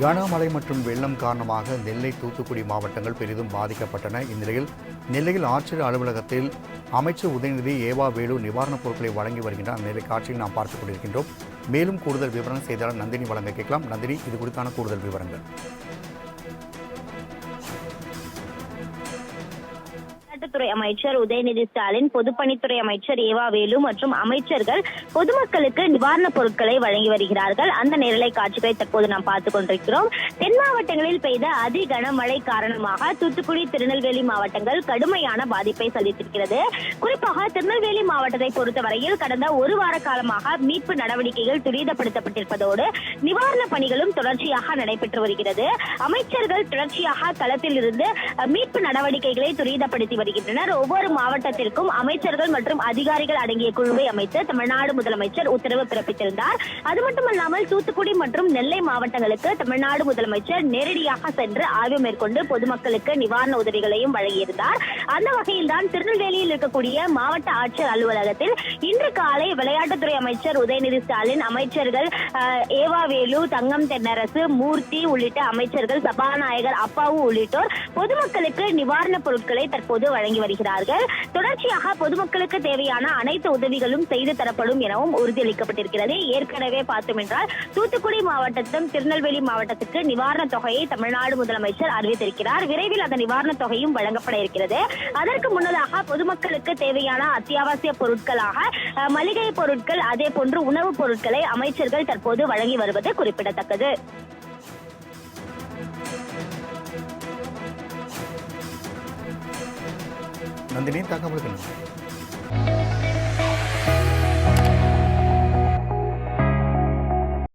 கனமழை மற்றும் வெள்ளம் காரணமாக நெல்லை, தூத்துக்குடி மாவட்டங்கள் பெரிதும் பாதிக்கப்பட்டன. இந்நிலையில் நெல்லையில் ஆட்சியர் அலுவலகத்தில் அமைச்சர் உதயநிதி ஏவா வேலு நிவாரணப் பொருட்களை வழங்கி வருகின்றார். நெல்லை காட்சியில் நாம் பார்த்துக் கொண்டிருக்கின்றோம். மேலும் கூடுதல் விவரம் செய்தியாளர் நந்தினி வழங்க கேட்கலாம். நந்தினி, இது குறித்தான கூடுதல் விவரங்கள். துறை அமைச்சர் உதயநிதி ஸ்டாலின், பொதுப்பணித்துறை அமைச்சர் ஏவா வேலு மற்றும் அமைச்சர்கள் பொதுமக்களுக்கு நிவாரணப் பொருட்களை வழங்கி வருகிறார்கள். அந்த நேரலை காட்சிகளை தற்போது நாம் பார்த்துக் கொண்டிருக்கிறோம். தென் மாவட்டங்களில் பெய்த அதி கனமழை காரணமாக தூத்துக்குடி, திருநெல்வேலி மாவட்டங்கள் கடுமையான பாதிப்பை சந்தித்திருக்கிறது. குறிப்பாக திருநெல்வேலி மாவட்டத்தை பொறுத்தவரையில் கடந்த ஒரு வார காலமாக மீட்பு நடவடிக்கைகள் துரிதப்படுத்தப்பட்டிருப்பதோடு நிவாரணப் பணிகளும் தொடர்ச்சியாக நடைபெற்று வருகிறது. அமைச்சர்கள் தொடர்ச்சியாக களத்தில் இருந்து மீட்பு நடவடிக்கைகளை துரிதப்படுத்தி வருகின்றனர். ஒவ்வொரு மாவட்டத்திற்கும் அமைச்சர்கள் மற்றும் அதிகாரிகள் அடங்கிய குழுவை அமைத்து தமிழ்நாடு முதலமைச்சர் உத்தரவு பிறப்பித்திருந்தார். அது மட்டுமல்லாமல் தூத்துக்குடி மற்றும் நெல்லை மாவட்டங்களுக்கு தமிழ்நாடு முதலமைச்சர் நேரடியாக சென்று ஆய்வு மேற்கொண்டு பொதுமக்களுக்கு நிவாரண உதவிகளையும் வழங்கியிருந்தார். அந்த வகையில்தான் திருநெல்வேலியில் இருக்கக்கூடிய மாவட்ட ஆட்சியர் அலுவலகத்தில் இன்று காலை விளையாட்டுத்துறை அமைச்சர் உதயநிதி ஸ்டாலின், அமைச்சர்கள் ஏவா வேலு, தங்கம் தென்னரசு, மூர்த்தி உள்ளிட்ட அமைச்சர்கள், சபாநாயகர் அப்பாவு உள்ளிட்டோர் பொதுமக்களுக்கு நிவாரணப் பொருட்களை தற்போது வழங்கி வருகிறார்கள். தொடர்ச்சியாக பொதுமக்களுக்கு தேவையான அனைத்து உதவிகளும் செய்து தரப்படும் எனவும் உறுதியளிக்கப்பட்டிருக்கிறது. ஏற்கனவே பார்த்தோம் என்றால் தூத்துக்குடி மாவட்டத்திலும் திருநெல்வேலி மாவட்டத்துக்கு நிவாரண தொகையை தமிழ்நாடு முதலமைச்சர் அறிவித்திருக்கிறார். விரைவில் அந்த நிவாரண தொகையும் வழங்கப்பட இருக்கிறது. அதற்கு முன்னதாக பொதுமக்களுக்கு தேவையான அத்தியாவசிய பொருட்களாக மளிகை பொருட்கள், அதே போன்று உணவுப் பொருட்களை அமைச்சர்கள் தற்போது வழங்கி வருவது குறிப்பிடத்தக்கது. நந்தினி, தகவல்கள்.